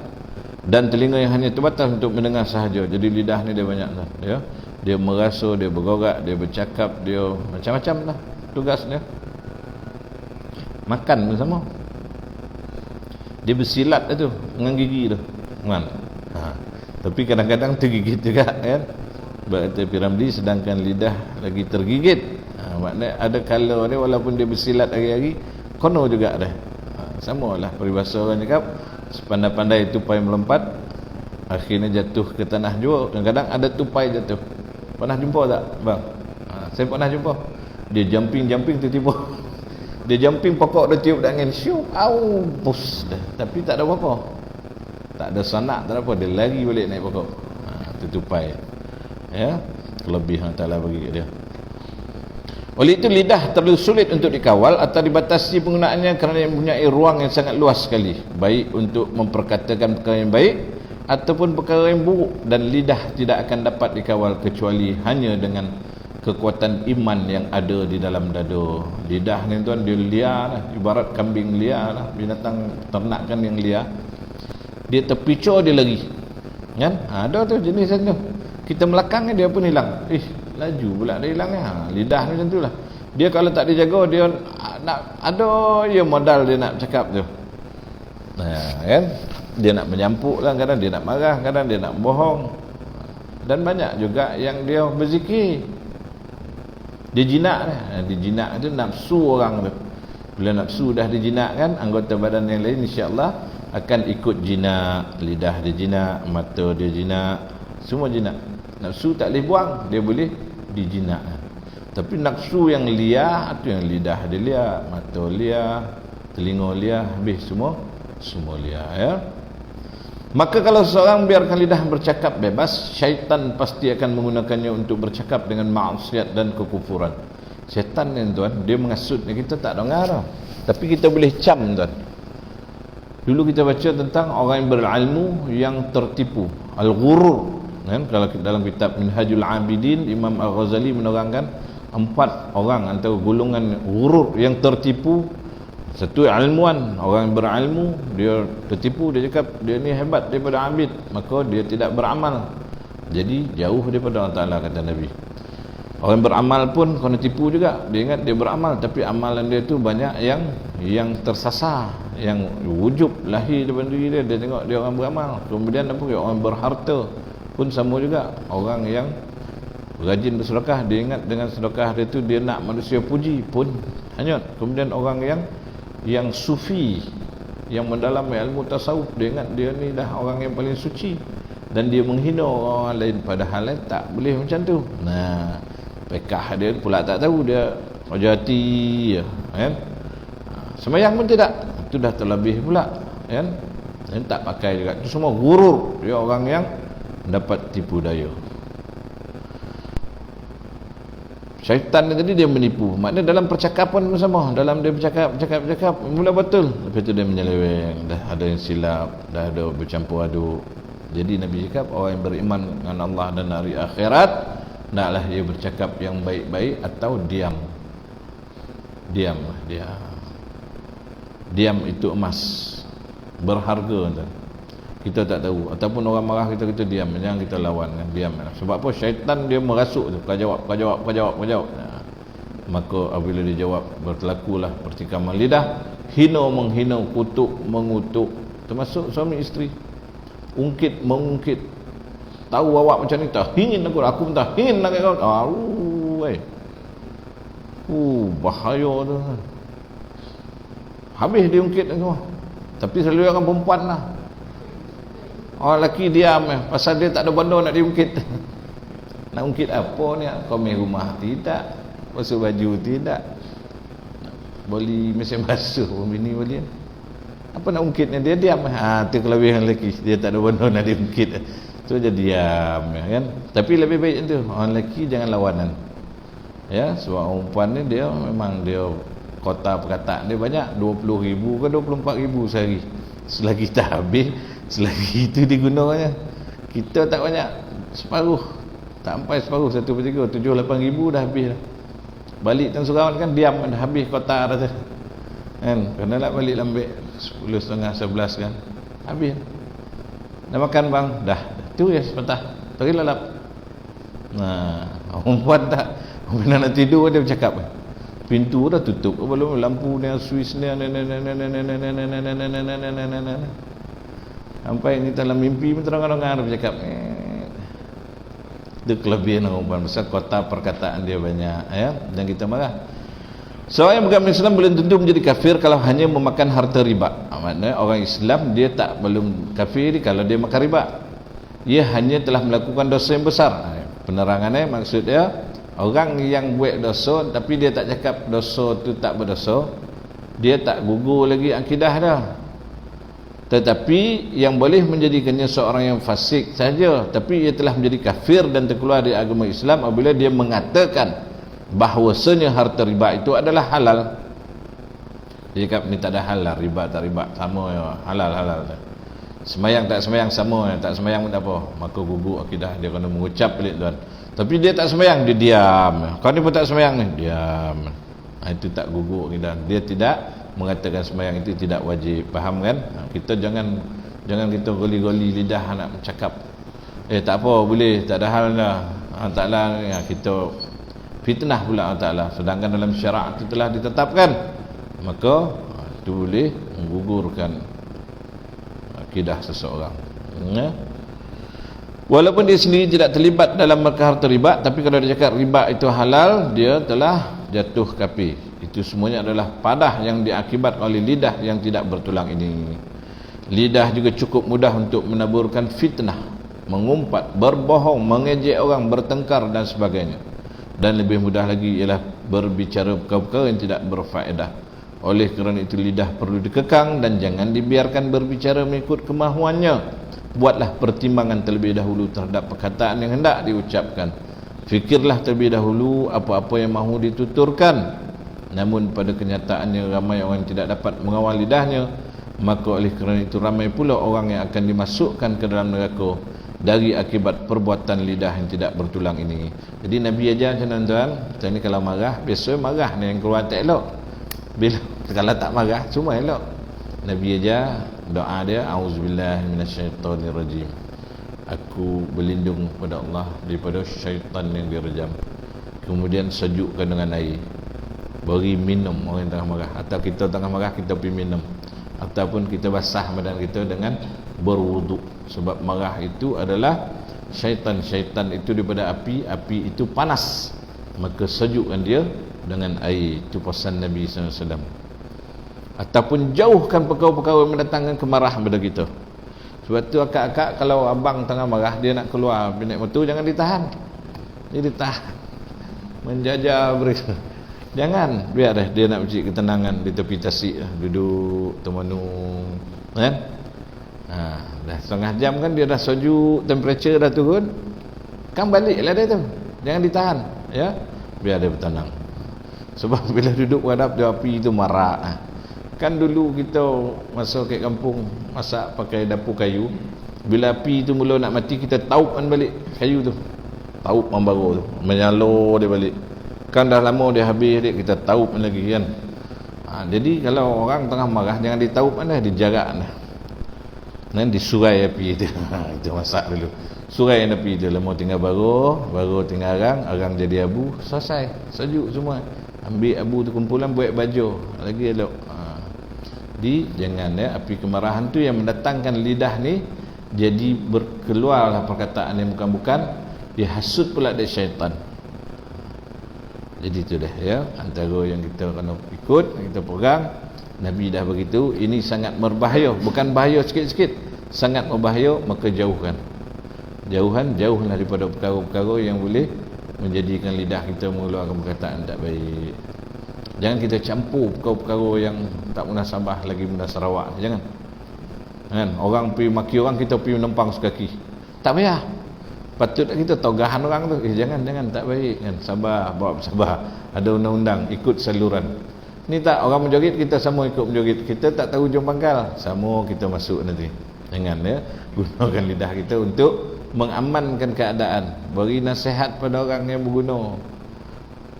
dan telinga yang hanya terbatas untuk mendengar sahaja. Jadi lidah ni dia banyak lah ya. Dia merasa, dia bergerak, dia bercakap, dia macam-macam lah tugasnya. Makan pun sama. Dia bersilat tu dengan gigi tu kan. Tapi kadang-kadang tergigit juga kan. Berkata Piramli, sedangkan lidah lagi tergigit. Maknanya ada kala dia walaupun dia bersilat hari-hari, kono juga dah. Samalah peribahasa orang cakap, sepandai-pandai tupai melompat, akhirnya jatuh ke tanah jua. Kadang-kadang ada tupai jatuh. Pernah jumpa tak bang? Saya pernah jumpa. Dia jumping tiba-tiba dia jumping, pokok dia tiup angin, syup, au, pus dah. Tapi tak ada apa-apa, tak ada sanak, tak ada apa, dia lari balik naik pokok. Itu tupai ya, kelebihan Allah bagi kat dia. Oleh itu lidah terlalu sulit untuk dikawal atau dibatasi penggunaannya kerana mempunyai ruang yang sangat luas sekali, baik untuk memperkatakan perkara yang baik ataupun perkara yang buruk. Dan lidah tidak akan dapat dikawal kecuali hanya dengan kekuatan iman yang ada di dalam dada. Lidah ni tuan, dia liar lah, ibarat kambing liar lah, binatang ternakan yang liar. Dia terpicur, dia lari kan. Ada tu jenis tu, kita melakang dia pun hilang. Laju pula dia hilang ni. Lidah ni macam tu lah. Dia kalau tak dijaga, dia nak ada dia modal dia nak cakap tu kan. Dia nak menyampuk lah, kadang dia nak marah, kadang dia nak bohong, dan banyak juga yang dia berzikir. Dia jinak dah. Dia jinak tu nafsu orang tu. Bila nafsu dah dijinakkan, anggota badan yang lain insya-Allah akan ikut jinak. Lidah dia jinak, mata dia jinak, semua jinak. Nafsu tak boleh buang, dia boleh dijinak. Tapi nafsu yang liar tu, yang lidah dia liar, mata liar, telinga liar, habis semua liar ya. Maka kalau seorang biarkan lidah bercakap bebas, syaitan pasti akan menggunakannya untuk bercakap dengan maksiat dan kekufuran. Syaitan ni tuan, dia mengasut kita tak dengar, tapi kita boleh cam tuan. Dulu kita baca tentang orang yang berilmu yang tertipu, al-ghurur kan. Kalau dalam kitab Minhajul Abidin, Imam Al-Ghazali menerangkan 4 orang antara golongan ghurur yang tertipu. Satu ilmuwan, orang yang berilmu, dia tertipu, dia cakap dia ni hebat daripada abid, maka dia tidak beramal, jadi jauh daripada Allah Ta'ala, kata Nabi. Orang beramal pun kena tipu juga, dia ingat dia beramal tapi amalan dia tu banyak yang tersasar, yang wujub lahir daripada diri dia. Dia tengok dia orang beramal. Kemudian apa, orang berharta pun sama juga, orang yang rajin bersedekah, dia ingat dengan sedekah dia tu dia nak manusia puji pun hanyut. Kemudian orang yang sufi, yang mendalami ilmu tasawuf, dia ingat dia ni dah orang yang paling suci, dan dia menghina orang lain, padahal tak boleh macam tu. Nah, pekah dia pula tak tahu, dia raja hati je, kan? Sembahyang pun tidak, itu dah terlebih pula, kan? Dan tak pakai juga, itu semua gurur, dia orang yang dapat tipu daya. Syaitan ni tadi dia menipu, maknanya dalam percakapan bersama, dalam dia bercakap mula betul, lepas tu dia menyeleweng, dah ada yang silap, dah ada bercampur aduk. Jadi Nabi cakap orang yang beriman dengan Allah dan hari akhirat, hendaklah dia bercakap yang baik-baik atau diam itu emas berharga. Kita tak tahu, ataupun orang marah kita diam, jangan kita lawan, diam. Sebab apa? Syaitan dia merasuk tu, kau jawab. Nah, maka apabila dia jawab, berlakulah pertikaman lidah, hina menghina, kutuk mengutuk, termasuk suami isteri, ungkit mengungkit. Tahu awak macam ni, tak ingin aku tak ingin nak kau. Bahaya tu. Habis dia ungkit semua. Tapi selalu orang perempuan lah. Orang lelaki diam, pasal dia tak ada benda nak diungkit. Nak ungkit apa ni? Komen rumah tidak, basuh baju tidak, beli mesin basuh bini boleh. Apa nak ungkitnya? Dia diam. Tu kelebihan lelaki, dia tak ada benda nak diungkit, tu dia diam, kan? Tapi lebih baik itu, orang lelaki jangan lawanan, ya. Sebab orang perempuan ni dia memang dia kota perkataan dia banyak, 20,000 ke 24,000 sehari. Selagi tak habis, selagi itu digunakannya. Kita tak banyak, separuh, tak sampai separuh, 1/3, 7-8,000 dah habis dah. Balik Tan Surau kan diam, dah habis kota dah tu, kan? Kena nak balik lambik 10.30, 11 kan, habis. Dah makan bang, dah tu ya sepatah, tak lalap. Nah, orang puan tak, bila nak tidur dia bercakap, pintu dah tutup, belum lampu ni, Swiss ni, sampai ni dalam mimpi pun terang-terang dia bercakap. Itu kelebihan orang puan, besar kota perkataan dia banyak, ya. Dan kita marah. Seorang yang beragama Islam belum tentu menjadi kafir kalau hanya memakan harta riba. Maknanya orang Islam dia tak belum kafir kalau dia makan riba. Ia hanya telah melakukan dosa yang besar. Penerangannya maksudnya, orang yang buat dosa tapi dia tak cakap dosa tu tak berdosa, dia tak gugur lagi akidah dah. Tetapi yang boleh menjadikannya seorang yang fasik saja, tapi ia telah menjadi kafir dan terkeluar dari agama Islam apabila dia mengatakan bahawasanya harta riba itu adalah halal. Dia cakap ni tak ada halal, riba tak riba sama ya, halal. Semayang tak semayang sama ya, tak semayang pun tak apa, maka gugur akidah dia, kena mengucap pelik tuan. Tapi dia tak semayang, dia diam. Kau ni pun tak semayang ni, diam. Itu tak gugur akidah. Dia tidak mengatakan semayang itu tidak wajib. Faham kan? Kita jangan kita goli-goli lidah nak bercakap. Tak apa, boleh, tak ada hal dah. Allah Ta'ala ya, kita fitnah pula Allah Ta'ala. Sedangkan dalam syarak itu telah ditetapkan, maka itu boleh menggugurkan akidah seseorang, ya? Walaupun dia sendiri tidak terlibat dalam harta riba, tapi kalau dia cakap riba itu halal, dia telah jatuh kafir. Itu semuanya adalah padah yang diakibat oleh lidah yang tidak bertulang ini. Lidah juga cukup mudah untuk menaburkan fitnah, mengumpat, berbohong, mengejek orang, bertengkar dan sebagainya. Dan lebih mudah lagi ialah berbicara perkara yang tidak berfaedah. Oleh kerana itu lidah perlu dikekang dan jangan dibiarkan berbicara mengikut kemahuannya. Buatlah pertimbangan terlebih dahulu terhadap perkataan yang hendak diucapkan. Fikirlah terlebih dahulu apa-apa yang mahu dituturkan. Namun pada kenyataannya ramai orang yang tidak dapat mengawal lidahnya, maka oleh kerana itu ramai pula orang yang akan dimasukkan ke dalam neraka dari akibat perbuatan lidah yang tidak bertulang ini. Jadi Nabi ajar tuan-tuan, kita ni kalau marah, biasa marah ni yang keluar tak elok. Bila Kalau tak marah semua elok. Nabi aja doa dia, auzubillahi minasyaitonirrajim, aku berlindung pada Allah daripada syaitan yang direjam. Kemudian sejukkan dengan air, beri minum orang yang tengah marah, atau kita tengah marah kita pergi minum, ataupun kita basah badan kita dengan berwuduk. Sebab marah itu adalah syaitan. Syaitan itu daripada api, api itu panas, maka sejukkan dia dengan air. Itu pesan Nabi SAW. Ataupun jauhkan perkara-perkara yang mendatangkan kemarahan pada kita. Sebab tu akak-akak kalau abang tengah marah, dia nak keluar bilik motor, jangan ditahan. Dia ditahan, menjajah berita. Jangan, biar dia nak mencari ketenangan di tepi tasik, duduk termenung, kan? Dah setengah jam kan dia dah sejuk, temperature dah turun, kan baliklah dia tu. Jangan ditahan, ya, biar dia bertenang. Sebab bila duduk berhadap dia api itu marah. Kan dulu kita masa kat kampung masak pakai dapur kayu, bila api tu mula nak mati, kita taupkan balik kayu tu, taup membara tu, menyalur dia balik. Kan dah lama dia habis dia, kita taupkan lagi kan. Jadi kalau orang tengah marah, jangan ditaupkan dah, dijarak dah. Dan disurai api itu. Itu masak dulu. Surai api itu, lama tinggal baru tinggal arang jadi abu, selesai, sejuk semua. Ambil abu tu kumpulan, buat baju lagi elok. Jangan ya, api kemarahan tu yang mendatangkan lidah ni jadi berkeluarlah perkataan yang bukan-bukan, dihasut pula dari syaitan. Jadi itu dah ya, antara yang kita kena ikut, kita pegang. Nabi dah begitu, ini sangat berbahaya, bukan bahaya sikit-sikit, sangat berbahaya, maka jauhlah daripada perkara-perkara yang boleh menjadikan lidah kita mengeluarkan perkataan tak baik. Jangan kita campur perkara-perkara yang tak munasabah lagi benda Sarawak. Jangan. Kan? Orang pergi maki orang, kita pergi menempang sekaki. Tak payah. Patut kita togahan orang tu. Jangan, tak baik kan. Sabar, bawa sabar. Ada undang-undang, ikut saluran. Ni tak, orang menjoget, kita sama ikut menjoget. Kita tak tahu hujung pangkal, sama kita masuk nanti. Jangan ya. Gunakan lidah kita untuk mengamankan keadaan. Beri nasihat pada orang yang berguna.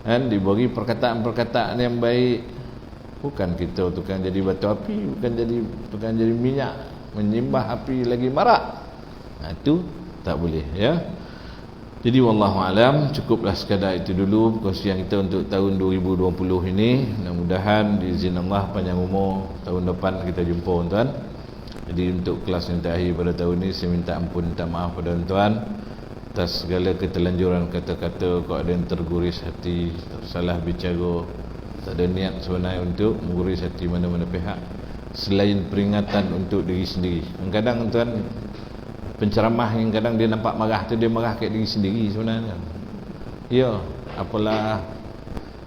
Kan, diberi perkataan-perkataan yang baik. Bukan kita tukang jadi batu api, bukan jadi tukang jadi minyak, menyembah api lagi marak. Itu tak boleh ya. Jadi wallahu alam, cukuplah sekadar itu dulu perkongsian kita untuk tahun 2020 ini. Mudah-mudahan diizin Allah panjang umur, tahun depan kita jumpa tuan. Jadi untuk kelas yang terakhir pada tahun ini, saya minta ampun, minta maaf pada tuan atas segala ketelanjuran kata-kata, kalau ada yang terguris hati, tersalah bicara, tak ada niat sebenarnya untuk mengguris hati mana-mana pihak selain peringatan untuk diri sendiri. Kadang tuan, penceramah yang kadang dia nampak marah tu, dia marah kat diri sendiri sebenarnya. Ya, apalah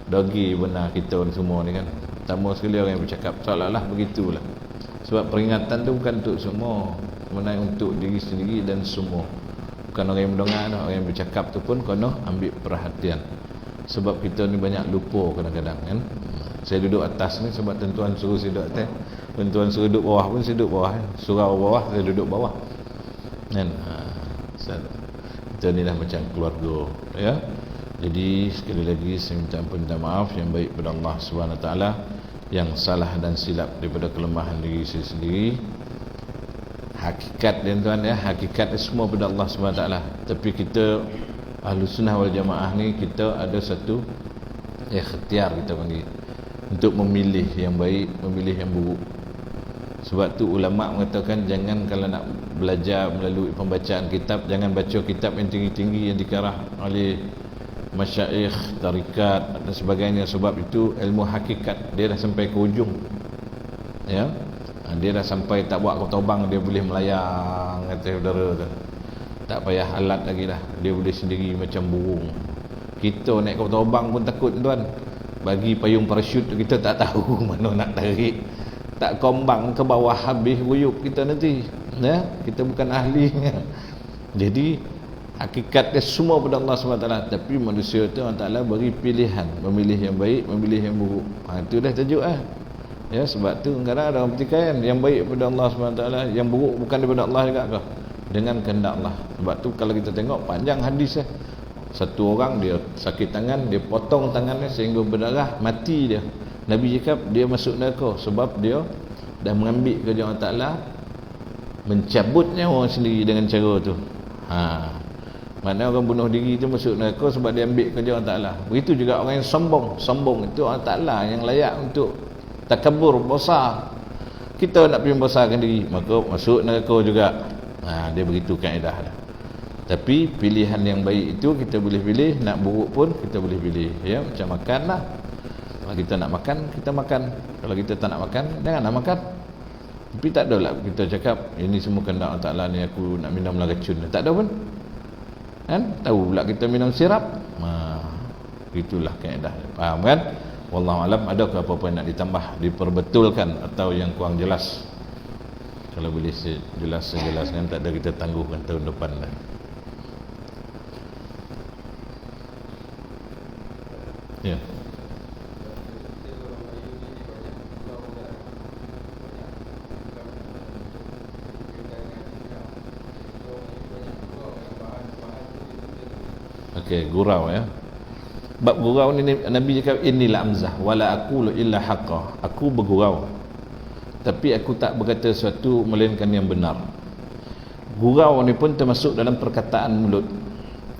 dogi benar kita semua ni kan. Pertama sekali orang yang bercakap seolah-olah begitulah. Sebab peringatan tu bukan untuk semua, sebenarnya untuk diri sendiri dan semua. Bukan orang yang mendengar, orang yang bercakap tu pun kena ambil perhatian. Sebab kita ni banyak lupa kadang-kadang kan. Saya duduk atas ni sebab tuan suruh saya duduk atas. Tuan suruh duduk bawah pun saya duduk bawah. Surau bawah, saya duduk bawah. Kan? Kita ni dah macam keluarga ya. Jadi sekali lagi saya minta ampun, minta maaf yang baik pada Allah SWT, yang salah dan silap daripada kelemahan diri saya sendiri. Hakikat dia tuan ya, hakikat semua pada Allah SWT. Tapi kita Ahlus Sunnah wal Jamaah ni, kita ada satu ikhtiar kita panggil, untuk memilih yang baik, memilih yang buruk. Sebab tu ulama mengatakan, jangan kalau nak belajar melalui pembacaan kitab, jangan baca kitab yang tinggi-tinggi yang dikarah oleh masyaikh, tarikat dan sebagainya. Sebab itu ilmu hakikat dia dah sampai ke ujung ya. Dia dah sampai tak buat kotobang, dia boleh melayang atas udara tu. Tak payah alat lagi dah, dia boleh sendiri macam burung. Kita naik kotobang pun takut tuan. Bagi payung parachute kita tak tahu mana nak tarik. Tak kombang ke bawah, habis guyup kita nanti. Ya, kita bukan ahli. Jadi hakikat dia semua pada Allah SWT. Tapi manusia tu Allah Ta'ala beri pilihan, memilih yang baik, memilih yang buruk. Itu dah tajuk lah. Ya, sebab tu kadang ada orang pertikaian, yang baik daripada Allah SWT, yang buruk bukan daripada Allah juga ke? Dengan kehendak Allah. Sebab tu kalau kita tengok panjang hadis lah. Satu orang dia sakit tangan, dia potong tangannya sehingga berdarah, mati dia. Nabi cakap dia masuk neraka sebab dia dah mengambil kerja Allah Ta'ala, mencabut nyawa sendiri dengan cara tu. Maknanya orang bunuh diri tu masuk neraka sebab dia ambil kerja Allah Ta'ala. Begitu juga orang yang sombong itu Allah Ta'ala yang layak untuk takabur, besar. Kita nak pergi membesarkan diri, maka masuk neraka juga. Dia begitu kaedah dia. Tapi pilihan yang baik itu kita boleh pilih, nak buruk pun kita boleh pilih. Ya, macam makan lah. Kalau kita nak makan, kita makan. Kalau kita tak nak makan, janganlah makan. Tapi tak ada lah kita cakap ini semua kehendak Allah Ta'ala ni, aku nak minumlah racun. Tak ada pun. Kan? Tahu pula kita minum sirap. Itulah kaedah. Faham kan? Wallahualam. Adakah apa-apa yang nak ditambah, diperbetulkan atau yang kurang jelas? Kalau boleh jelaskan, tak ada, kita tangguhkan tahun depan lah. Ya. Okey, gurau ya. Bab gurau ni Nabi cakap inilah amzah wala aqulu illa haqqa. Aku bergurau tapi aku tak berkata sesuatu melainkan yang benar. Gurau ni pun termasuk dalam perkataan mulut.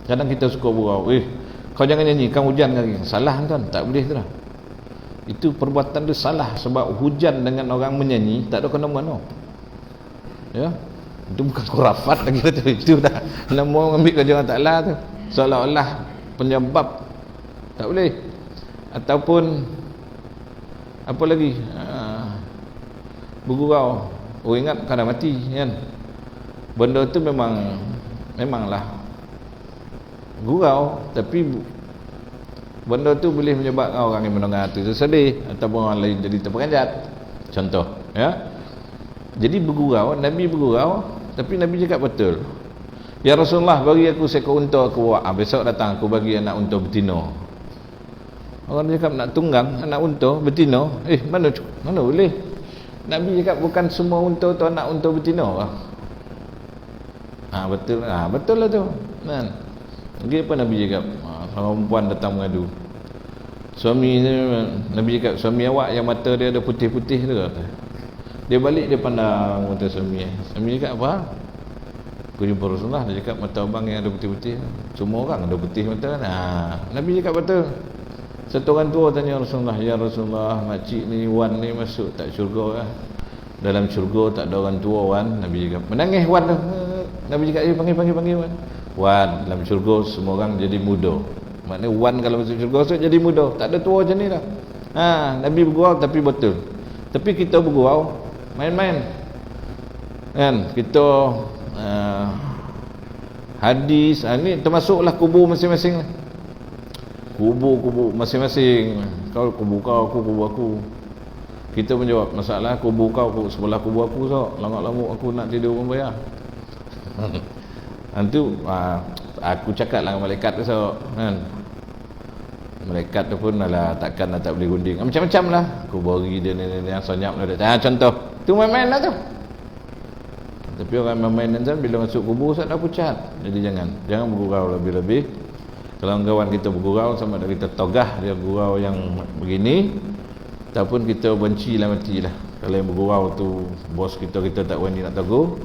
Kadang kita suka gurau, kau jangan nyanyi, kan hujan lagi. Salah kan, tak boleh tu lah. Itu perbuatan tu salah sebab hujan dengan orang menyanyi tak ada kena-mengena. Ya. Itu bukan khurafat lagi tu. Itu dah nama ambil kerja Allah Ta'ala tu. Seolah-olah penyebab, tak boleh. Ataupun apa lagi, bergurau, ingat kadang mati kan. Benda tu memanglah gurau, tapi benda tu boleh menyebabkan orang yang mendengar tu sedih ataupun orang lain jadi terperanjat. Contoh ya. Jadi bergurau, Nabi bergurau, tapi Nabi cakap betul. Ya Rasulullah, bagi aku seekor unta aku bawa. Besok datang aku bagi anak unta betina. Orang cakap nak tunggang anak unta betina. Mana boleh? Nabi cakap bukan semua unta tu anak unta betina. Betul lah tu. Kan? Lagi apa Nabi cakap? Seorang perempuan datang mengadu. Suami Nabi cakap, suami awak yang mata dia ada putih-putih tu. Dia balik, dia pandang mata suami. Suami cakap apa? Aku jumpa Rasulullah, dia cakap mata abang yang ada putih-putih. Semua orang ada putih mata kan. Nabi cakap betul. Satu orang tua tanya Rasulullah, ya Rasulullah, makcik ni, wan ni masuk tak syurga kan? Dalam syurga tak ada orang tua wan. Nabi cakap, menangis wan tu. Nabi cakap, panggil wan. Wan, dalam syurga semua orang jadi muda. Maknanya wan kalau masuk syurga so jadi muda, tak ada tua macam ni dah. Nabi bergurau tapi betul. Tapi kita bergurau main-main kan. Kita hadis ni termasuklah kubur masing-masing. Kubur masing-masing. Kau kubur kau, aku kubur aku. Kita menjawab masalah kubur kau sebelah kubur aku, so lama-lama aku nak tidur membayar. Nanti aku cakap lah dengan malaikat tu, so kan. Malaikat tu pun takkan tak boleh gunding. Macam-macam lah. Aku bagi dia ni yang senyap lah. Contoh. Tu main-main lah tu. Tapi orang main-main dan bila masuk kubur tak dah pucat. Jadi jangan bergurau lebih-lebih. Kalau kawan kita bergurau sama ada kita togah dia bergurau yang begini ataupun kita benci lah matilah. Kalau yang bergurau tu bos kita tak berani nak tegur,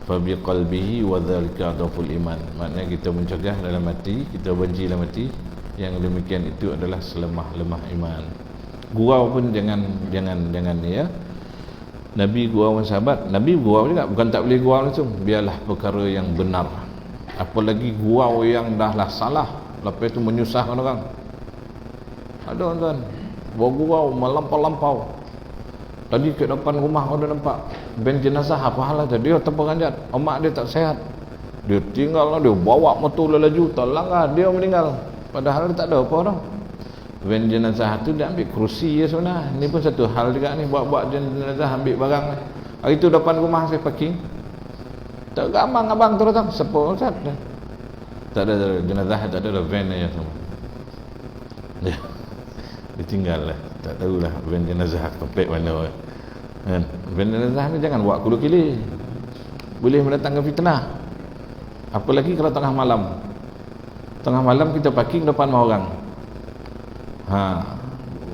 fa bi qalbihi wa dzalika dhaful iman. Maknanya kita mencegah dalam hati, kita benci dalam hati. Yang demikian itu adalah selemah-lemah iman. Gurau pun jangan ni ya. Nabi gurau sahabat, Nabi gurau juga, bukan tak boleh gurau langsung. Biarlah perkara yang benar. Apalagi gurau yang dahlah salah, lepas itu menyusahkan orang. Ada tuan, bergurau melampau-lampau. Tadi ke depan rumah ada nampak ben jenazah, apa hal lah dia terperanjat, emak dia tak sihat. Dia tinggal lah, dia bawa motor laju, tolonglah dia meninggal. Padahal dia tak ada apa dah. Ben jenazah tu dia ambil kerusi ya sebenarnya. Ini pun satu hal juga ni, buat jenazah ambil barang. Hari tu depan rumah saya parking. Tak gamang abang tu datang, sepo Ustaz. Tak ada jenazah, tak ada van aja semua. Dia ditinggal lah. Tak tahulah van jenazah komplek mana. Kan? Van jenazah ni jangan buat kulu kili. Boleh mendatangkan fitnah. Apalagi kalau tengah malam. Tengah malam kita parking depan rumah orang.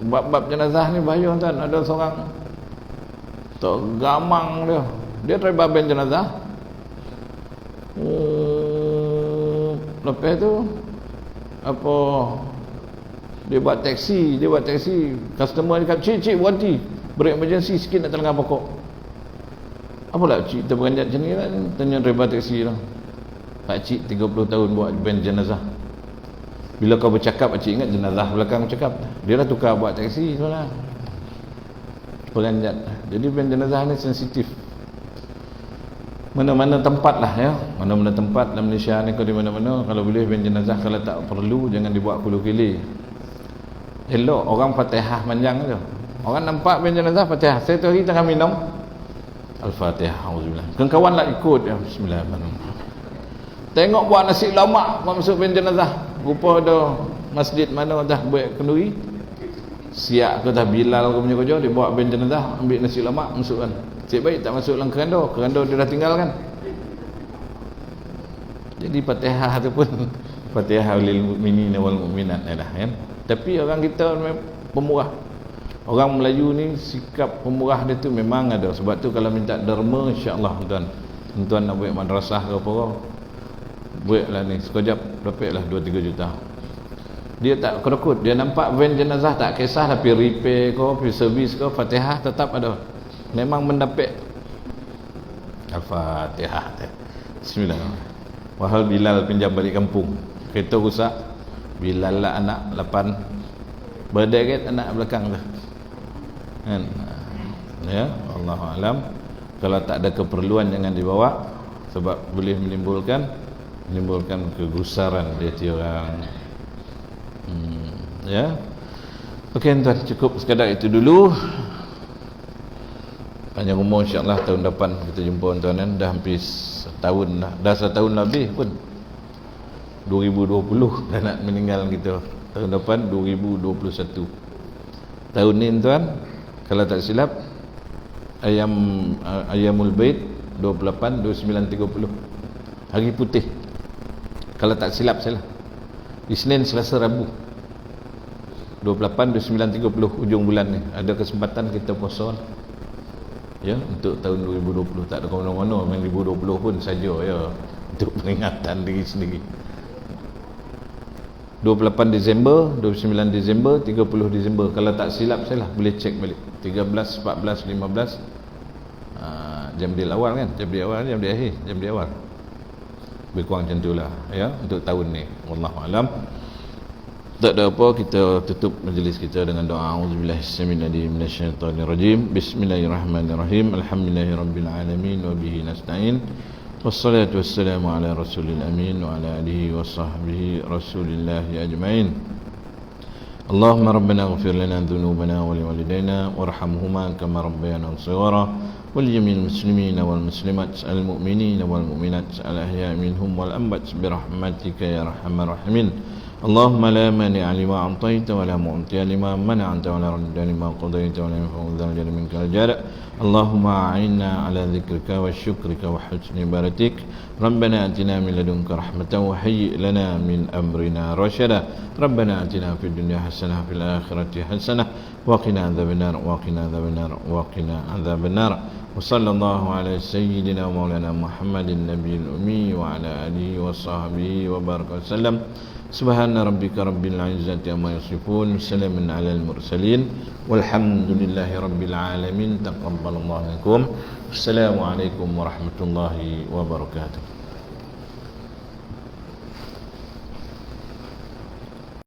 bab jenazah ni bahaya tuan. Ada seorang tergamang dia try baben jenazah. Lepas tu apa, dia buat taksi, customer dia kata, cik berhenti, beremergency sikit nak terlengah pokok. Apalah cik terperanjat macam ni kan, tanya driver taksi lah. Pakcik 30 tahun buat ben jenazah. Bila kau bercakap, pakcik ingat jenazah belakang bercakap. Dia dah tukar buat taksi sebenarnya. Peranjat. Jadi ben jenazah ni sensitif. Mana-mana tempat lah ya, mana-mana tempat dalam Malaysia ni, kau di mana-mana, kalau boleh ben jenazah, kalau tak perlu jangan dibuat kulu-kili. Elok orang Fatihah panjang tu. Orang nampak ben jenazah Fatihah. Saya tu hari tengah minum Al-Fatihah, auzubillah. Kawan-kawan lah ikut ya, bismillahirrahmanirrahim. Tengok buat nasi lemak masuk ben jenazah. Rupa ada masjid mana dah buat kenduri. Siap ke dah Bilal ke punya kerja, dia bawa ben jenazah, ambil nasi lemak masukkan. Cik baik tak masuk dalam keranda dia dah tinggalkan. Jadi Fatihah tu pun Fatihah lil mukminin wal mukminat dah kan. Tapi orang kita pemurah. Orang Melayu ni sikap pemurah dia tu memang ada. Sebab tu kalau minta derma, insya-Allah tuan nak buat madrasah ke apa, buatlah ni sekejap dapatlah 2-3 juta. Dia tak kedekut, dia nampak van jenazah tak kisah tapi repair ke, pergi servis ke, Fatihah tetap ada. Memang mendapat Al-Fatihah. Bismillahirrahmanirrahim. Wahal Bilal pinjam balik kampung, kereta rusak, Bilal lah anak 8 berderet anak belakang tu kan. Ya, Allahu alam. Kalau tak ada keperluan jangan dibawa, sebab boleh menimbulkan kegusaran di hati orang. Ya. Okey tuan, cukup sekadar itu dulu. Panjang umur insya-Allah, tahun depan kita jumpa tuan kan. Dah hampir setahun dah. Dah setahun lebih pun. 2020 dah nak meninggal kita. Tahun depan 2021. Tahun ni tuan, kalau tak silap Ayamul Bait 28, 29, 30. Hari putih. Kalau tak silap saya lah. Isnin, Selasa, Rabu. 28, 29, 30 ujung bulan ni. Ada kesempatan kita puasa ya, untuk tahun 2020. Tak ada ke mana-mana, memang 2020 pun saja ya, untuk peringatan diri sendiri. 28 Disember, 29 Disember, 30 Disember. Kalau tak silap saya lah, boleh cek balik. 13, 14, 15 jam dia awal kan, jam dia awal, jam dia akhir, jam dia awal. Lebih kurang macam itulah ya, untuk tahun ni. Wallahu alam. Tak ada apa, kita tutup majlis kita dengan doa. Auzubillahi minasyaitonir rajim. Bismillahirrahmanirrahim. Alhamdulillahirabbil alamin wa bihi nasta'in. Wassalatu wassalamu ala rasulil amin wa ala alihi wa sahbihi rasulillahi ajma'in. Allahumma rabbana ighfir lana dhunubana wa liwalidayna warhamhuma kama rabbayana shighara wal jamil muslimin wal muslimat al mu'minin wal mu'minat al ahya minhum wal amwat bi rahmatika ya arhamar rahimin. اللهم لا مانع لما أعطيت ولا معطي لما منعت ولا رد لما قضيت ولا ينفع ذا الجد منك الجد. اللهم أعنا على ذكرك وشكرك وحسن عبادتك. ربنا آتنا من لدنك رحمة وهيئ لنا من أمرنا رشدا. ربنا آتنا في الدنيا حسنة وفي الآخرة حسنة وقنا عذاب النار وقنا عذاب النار وقنا عذاب النار. وصلى الله على سيدنا ومولانا محمد النبي الأمي وعلى آله وصحبه وبارك وسلم. سبحان ربك رب العزة عما يصفون وسلام على المرسلين والحمد لله رب العالمين. تقبل الله منكم. السلام عليكم ورحمة الله وبركاته.